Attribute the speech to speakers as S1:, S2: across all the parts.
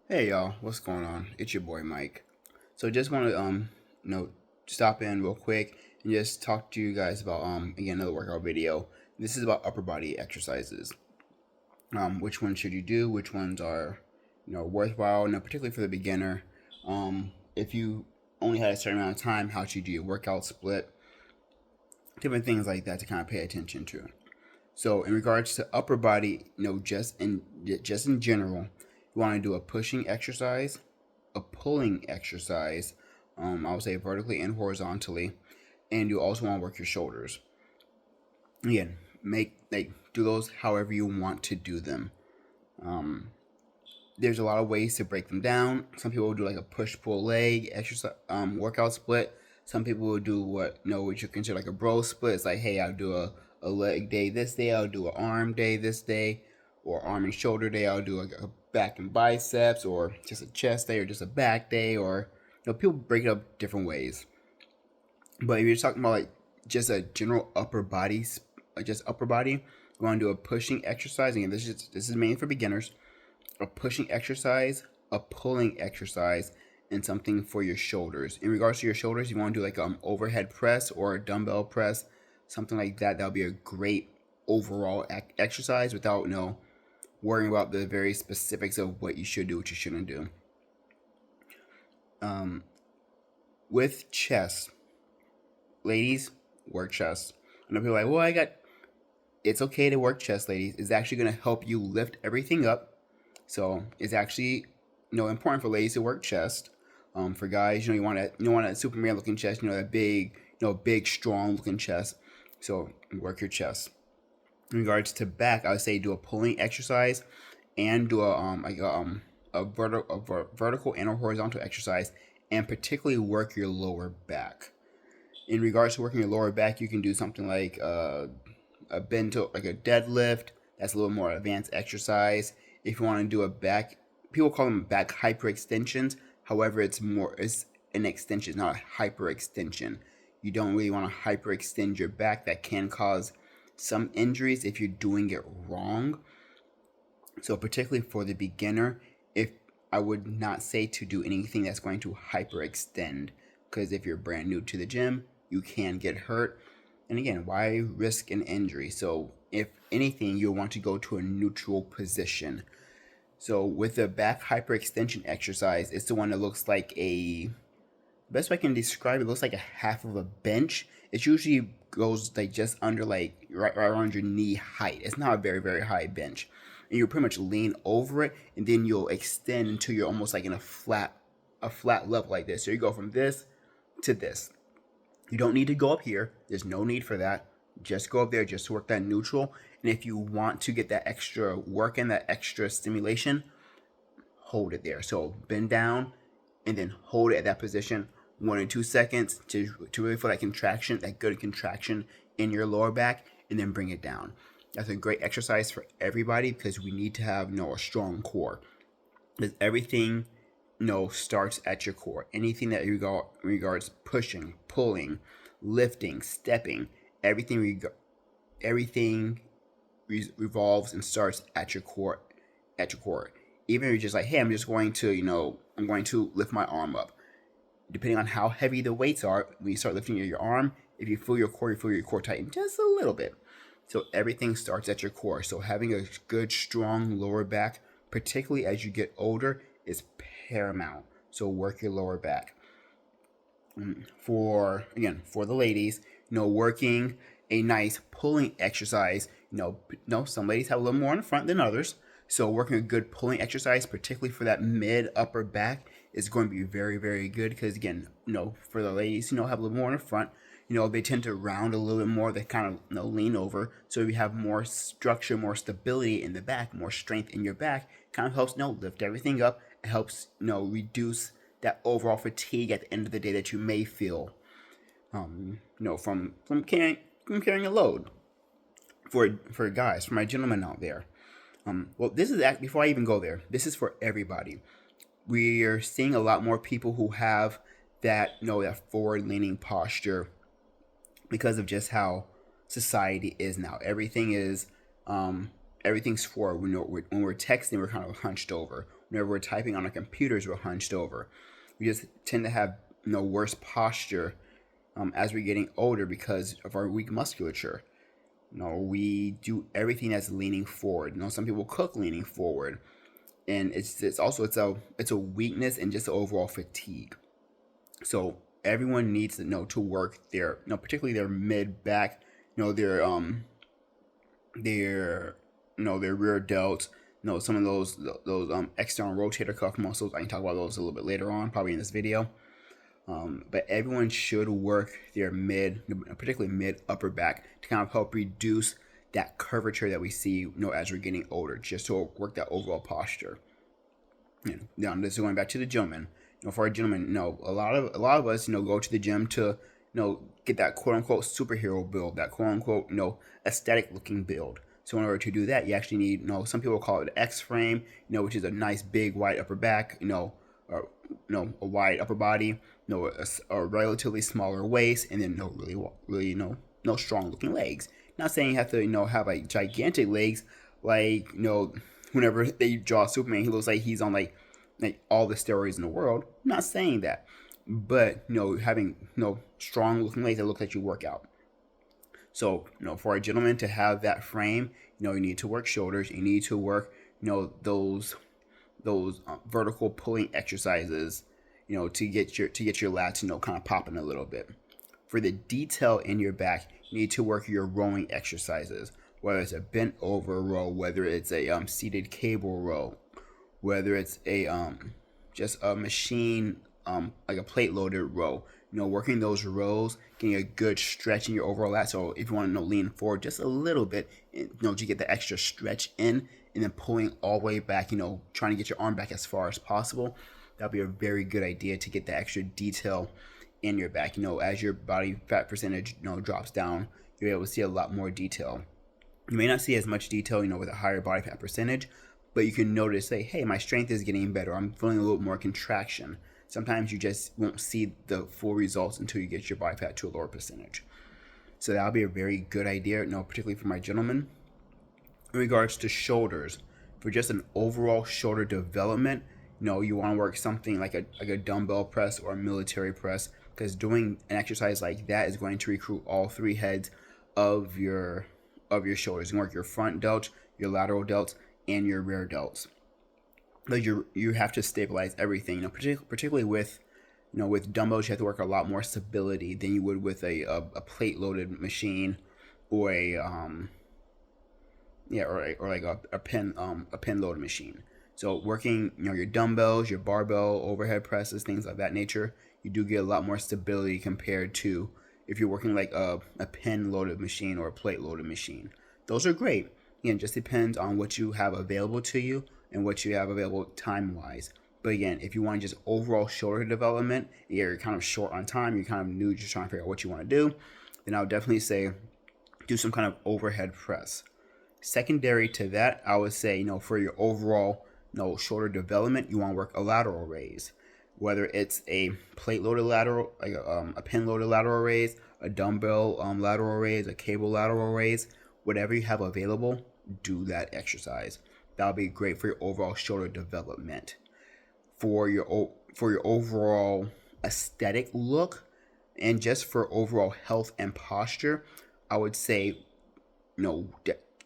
S1: Hey y'all, what's going on? It's your boy Mike. So just want to you know stop in real quick and just talk to you guys about again another workout video. This is about upper body exercises. Which ones should you do? Which ones are worthwhile? Now, particularly for the beginner. If you only had a certain amount of time, how should you do your workout split? Different things like that to kind of pay attention to. So in regards to upper body, just in general, you want to do a pushing exercise, a pulling exercise. I would say vertically and horizontally, and you also want to work your shoulders. Again, do those however you want to do them. Um, there's a lot of ways to break them down. Some people will do like a push pull leg exercise workout split. Some people will do what you consider like a bro split. It's like, hey, I'll do a leg day this day, I'll do an arm day this day, or arm and shoulder day, I'll do a back and biceps, or just a chest day, or just a back day, or people break it up different ways. But if you're talking about like just a general upper body, just upper body, you want to do a pushing exercise. Again, this is mainly for beginners. A pushing exercise, a pulling exercise, and something for your shoulders. In regards to your shoulders, you want to do like overhead press or a dumbbell press, something like that. That'll be a great overall exercise without worrying about the very specifics of what you should do, what you shouldn't do. Um, with chest, ladies, work chest. I know people are like, well, it's okay to work chest, ladies. It's actually going to help you lift everything up. So it's actually important for ladies to work chest. For guys, you want that Superman looking chest, that big, big strong looking chest. So work your chest. In regards to back, I would say do a pulling exercise and do a vertical and a horizontal exercise, and particularly work your lower back. In regards to working your lower back, you can do something like a bento, like a deadlift. That's a little more advanced exercise. If you want to do a back, people call them back hyperextensions. However, it's an extension, not a hyperextension. You don't really want to hyperextend your back. That can cause some injuries if you're doing it wrong. So particularly for the beginner, if I would not say to do anything that's going to hyperextend, because if you're brand new to the gym, you can get hurt. And again, why risk an injury? So if anything, you'll want to go to a neutral position. So with the back hyperextension exercise, it's the one that looks like best way I can describe it, looks like a half of a bench. It usually goes like just under like right around your knee height. It's not a very, very high bench. And you pretty much lean over it, and then you'll extend until you're almost like in a flat level like this. So you go from this to this. You don't need to go up here. There's no need for that. Just go up there just to work that neutral. And if you want to get that extra work in, that extra stimulation, hold it there. So bend down and then hold it at that position 1 or 2 seconds to really feel that contraction, that good contraction in your lower back, and then bring it down. That's a great exercise for everybody because we need to have a strong core. Because everything starts at your core. Anything that regards pushing, pulling, lifting, stepping, everything revolves and starts at your core. At your core. Even if you're just like, hey, I'm just going to, I'm going to lift my arm up. Depending on how heavy the weights are, when you start lifting your arm, if you feel your core, tighten just a little bit. So everything starts at your core. So having a good, strong lower back, particularly as you get older, is paramount. So work your lower back. For the ladies, working a nice pulling exercise. Some ladies have a little more in the front than others. So working a good pulling exercise, particularly for that mid upper back, is going to be very, very good because again, for the ladies, have a little more in the front. They tend to round a little bit more. They kind of lean over. So if you have more structure, more stability in the back, more strength in your back, kind of helps lift everything up. It helps reduce that overall fatigue at the end of the day that you may feel, from carrying a load. For guys, for my gentlemen out there, well, this is before I even go there. This is for everybody. We are seeing a lot more people who have that forward leaning posture because of just how society is now. Everything is everything's forward. When we're texting, we're kind of hunched over. Whenever we're typing on our computers, we're hunched over. We just tend to have worse posture as we're getting older because of our weak musculature. We do everything that's leaning forward. Some people cook leaning forward, and it's a weakness and just overall fatigue. So everyone needs to know to work their particularly their mid back, their their rear delts, some of those external rotator cuff muscles. I can talk about those a little bit later on, probably in this video. But everyone should work their particularly mid upper back to kind of help reduce that curvature that we see, as we're getting older, just to work that overall posture. Now, this is going back to the gentleman. For a gentleman, a lot of us, go to the gym to, get that quote unquote superhero build, that quote unquote, aesthetic looking build. So in order to do that, you actually need, some people call it an X frame, which is a nice big wide upper back, or, a wide upper body, a relatively smaller waist, and then really strong looking legs. Not saying you have to, have like gigantic legs, like, whenever they draw Superman, he looks like he's on like all the steroids in the world. I'm not saying that, but having strong looking legs that look like you work out. So for a gentleman to have that frame, you need to work shoulders. You need to work those vertical pulling exercises, to get your lats kind of popping a little bit. For the detail in your back, you need to work your rowing exercises, whether it's a bent over row, whether it's a seated cable row, whether it's a just a machine like a plate loaded row. Working those rows, getting a good stretch in your overall lat. So if you want to lean forward just a little bit, to get the extra stretch in, and then pulling all the way back, trying to get your arm back as far as possible. That'll be a very good idea to get the extra detail in your back. As your body fat percentage, drops down, you're able to see a lot more detail. You may not see as much detail, with a higher body fat percentage, but you can notice, hey, my strength is getting better. I'm feeling a little more contraction. Sometimes you just won't see the full results until you get your body fat to a lower percentage. So that'll be a very good idea, particularly for my gentlemen. In regards to shoulders, for just an overall shoulder development, you want to work something like a dumbbell press or a military press, because doing an exercise like that is going to recruit all three heads of your shoulders. You work your front delts, your lateral delts, and your rear delts. But you have to stabilize everything. Particularly with with dumbbells, you have to work a lot more stability than you would with a plate loaded machine, or or like a pin loaded machine. So working your dumbbells, your barbell overhead presses, things of that nature, you do get a lot more stability compared to if you're working like a pin loaded machine or a plate loaded machine. Those are great. Again, just depends on what you have available to you and what you have available time wise. But again, if you want just overall shoulder development, you're kind of short on time, you're kind of new, just trying to figure out what you want to do, then I would definitely say do some kind of overhead press. Secondary to that, I would say, for your overall, shoulder development, you want to work a lateral raise. Whether it's a plate loaded lateral, like a pin loaded lateral raise, a dumbbell lateral raise, a cable lateral raise, whatever you have available, do that exercise. That'll be great for your overall shoulder development. For your overall aesthetic look, and just for overall health and posture, I would say,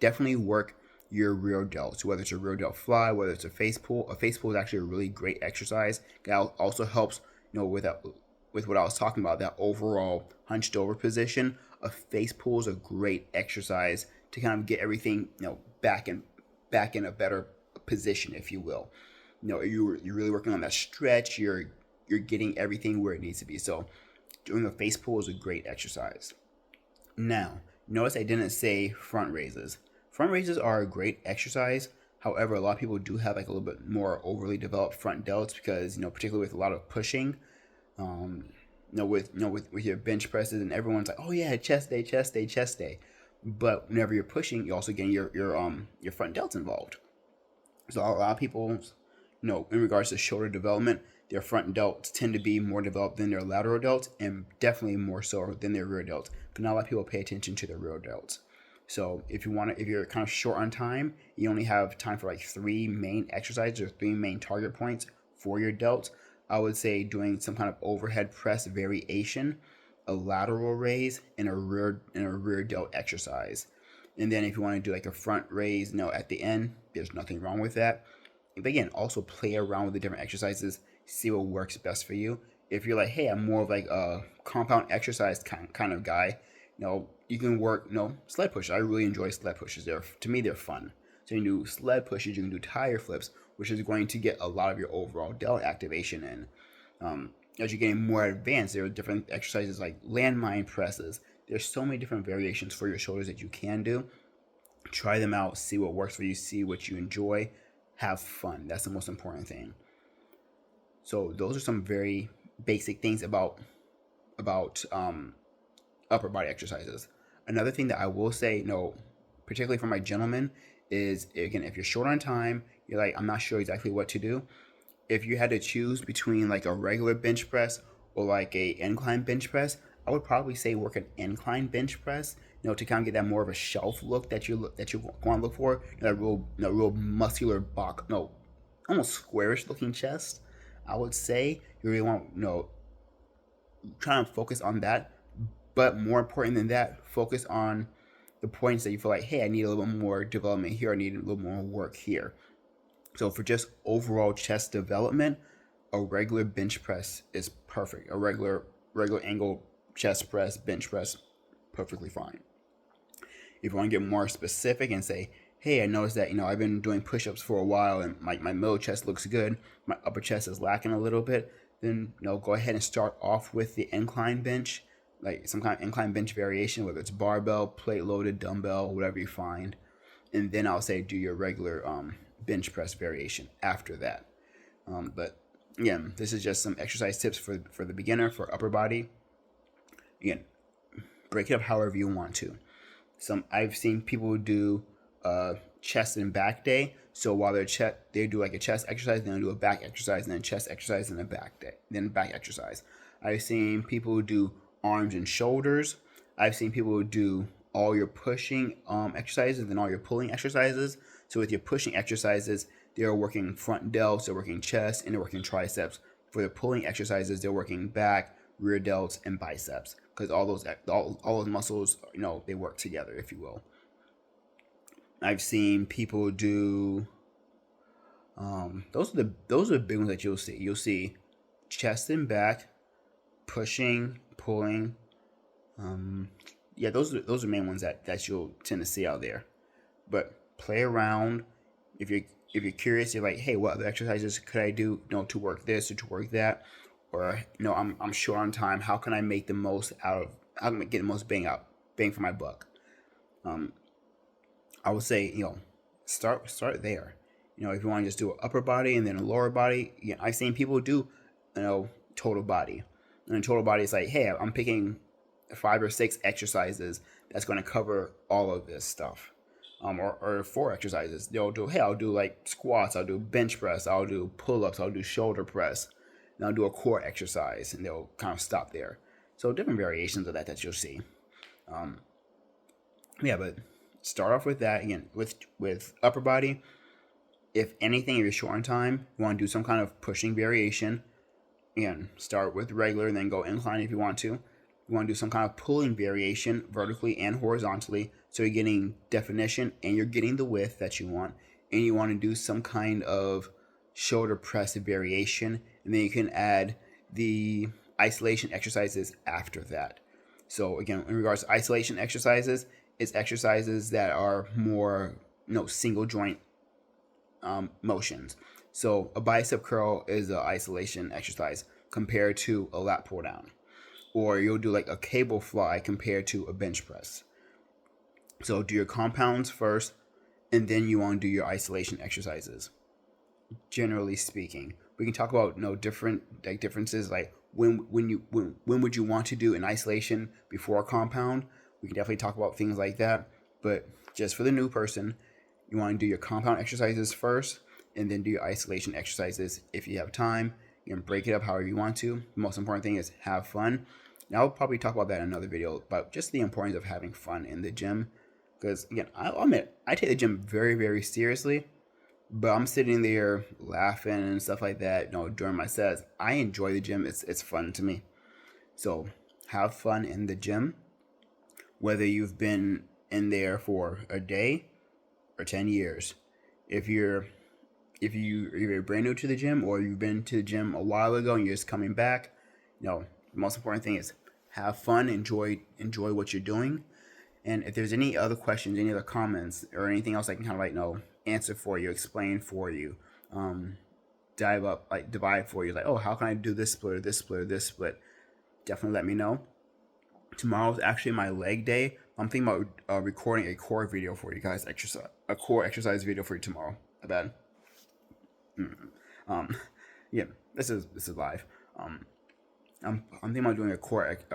S1: definitely work your rear delts, whether it's a rear delt fly, whether it's a face pull. A face pull is actually a really great exercise. That also helps, with what I was talking about, that overall hunched over position. A face pull is a great exercise to kind of get everything, back in a better position, if you will. You're really working on that stretch. You're getting everything where it needs to be. So doing a face pull is a great exercise. Now, notice I didn't say front raises. Front raises are a great exercise. However, a lot of people do have like a little bit more overly developed front delts because, particularly with a lot of pushing, with your bench presses, and everyone's like, oh yeah, chest day, chest day, chest day. But whenever you're pushing, you're also getting your front delts involved. So a lot of people, in regards to shoulder development, their front delts tend to be more developed than their lateral delts, and definitely more so than their rear delts. But not a lot of people pay attention to their rear delts. So if you're kind of short on time, you only have time for like 3 main exercises or 3 main target points for your delts. I would say doing some kind of overhead press variation, a lateral raise, and a rear delt exercise. And then if you want to do like a front raise, at the end, there's nothing wrong with that. But again, also play around with the different exercises, see what works best for you. If you're like, hey, I'm more of like a compound exercise kind of guy, you can work, sled pushes. I really enjoy sled pushes. To me, they're fun. So you can do sled pushes, you can do tire flips, which is going to get a lot of your overall delt activation in. As you're getting more advanced, there are different exercises like landmine presses. There's so many different variations for your shoulders that you can do. Try them out, see what works for you, see what you enjoy, have fun. That's the most important thing. So those are some very basic things about upper body exercises. Another thing that I will say, particularly for my gentlemen, is again, if you're short on time, you're like, I'm not sure exactly what to do. If you had to choose between like a regular bench press or like a incline bench press, I would probably say work an incline bench press, to kind of get that more of a shelf look that you want to look for, that real muscular box, almost squarish looking chest. I would say you really want, trying to focus on that, but more important than that, focus on the points that you feel like, hey, I need a little bit more development here, I need a little more work here. So for just overall chest development, a regular bench press is perfect. A regular angle chest press, bench press, perfectly fine. If you want to get more specific and say, hey, I noticed that, I've been doing push-ups for a while and my middle chest looks good, my upper chest is lacking a little bit, then, go ahead and start off with the incline bench, like some kind of incline bench variation, whether it's barbell, plate loaded, dumbbell, whatever you find. And then I'll say do your regular bench press variation after that. But again, this is just some exercise tips for the beginner, for upper body. Again, break it up however you want to. I've seen people do chest and back day. So while they do like a chest exercise, then do a back exercise, and then chest exercise, and a back day, then back exercise. I've seen people do arms and shoulders. I've seen people do all your pushing exercises and then all your pulling exercises. So with your pushing exercises, they're working front delts, they're working chest, and they're working triceps. For the pulling exercises, they're working back, rear delts, and biceps, because all those muscles, they work together, if you will. I've seen people do those are the big ones that you'll see. You'll see chest and back, pushing, pulling. Those are main ones that you'll tend to see out there. But play around. If you're curious, you're like, hey, what other exercises could I do, to work this or to work that, or I'm short on time. How can I make the most out of? How can I get the most bang for my buck? I would say, start there. If you want to just do an upper body and then a lower body, I've seen people do, total body. And in total body, it's like, hey, I'm picking 5 or 6 exercises that's going to cover all of this stuff. Or 4 exercises. I'll do like squats, I'll do bench press, I'll do pull-ups, I'll do shoulder press, and I'll do a core exercise, and they'll kind of stop there. So different variations of that you'll see. But start off with that again with upper body. If anything, if you're short on time, you want to do some kind of pushing variation. Again, start with regular and then go incline if you want to. You want to do some kind of pulling variation vertically and horizontally, so you're getting definition and you're getting the width that you want. And you want to do some kind of shoulder press variation, and then you can add the isolation exercises after that. So again, in regards to isolation exercises, it's exercises that are more single joint motions. So a bicep curl is an isolation exercise compared to a lat pull down. Or you'll do like a cable fly compared to a bench press. So do your compounds first, and then you want to do your isolation exercises. Generally speaking, we can talk about different differences, like when would you want to do an isolation before a compound. We can definitely talk about things like that. But just for the new person, you want to do your compound exercises first, and then do your isolation exercises if you have time. You can break it up however you want to. The most important thing is have fun. Now I'll probably talk about that in another video, about just the importance of having fun in the gym, Because again, I'll admit I take the gym very, very seriously, but I'm sitting there laughing and stuff like that. During my sets, I enjoy the gym. It's fun to me. So have fun in the gym, whether you've been in there for a day or 10 years. If you're if you're brand new to the gym or you've been to the gym a while ago and you're just coming back, the most important thing is have fun, enjoy what you're doing. And if there's any other questions, any other comments, or anything else I can kind of answer for you, explain for you, um, divide for you, like, oh, how can I do this split or this split or this split? Definitely let me know. Tomorrow's actually my leg day. I'm thinking about recording a core video for you guys, a core exercise video for you tomorrow. I bet. Um, yeah, this is live. Um, I'm thinking about doing a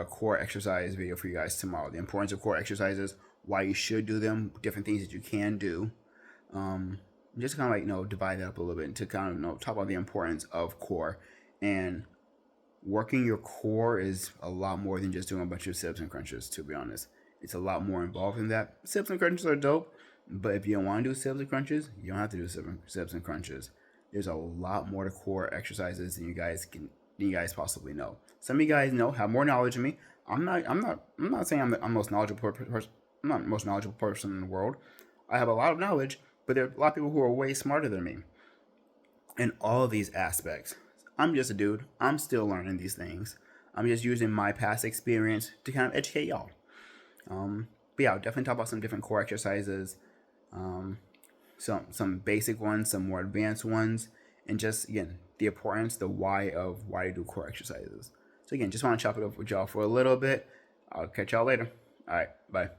S1: core exercise video for you guys tomorrow. The importance of core exercises, why you should do them, different things that you can do. Um, just kind of divide that up a little bit to kind of talk about the importance of core. And working your core is a lot more than just doing a bunch of sit-ups and crunches. To be honest, it's a lot more involved in that. Sit-ups and crunches are dope, but if you don't want to do sit-ups and crunches, you don't have to do sit-ups and crunches. There's a lot more to core exercises than you guys possibly know. Some of you guys have more knowledge than me. I'm not saying I'm the most knowledgeable person. I'm not the most knowledgeable person in the world. I have a lot of knowledge, but there are a lot of people who are way smarter than me in all of these aspects. I'm just a dude. I'm still learning these things. I'm just using my past experience to kind of educate y'all. But yeah, I'll definitely talk about some different core exercises. Um, some basic ones, some more advanced ones, and just again the importance, the why of why to do core exercises. So again, just want to chop it up with y'all for a little bit. I'll catch y'all later. All right, bye.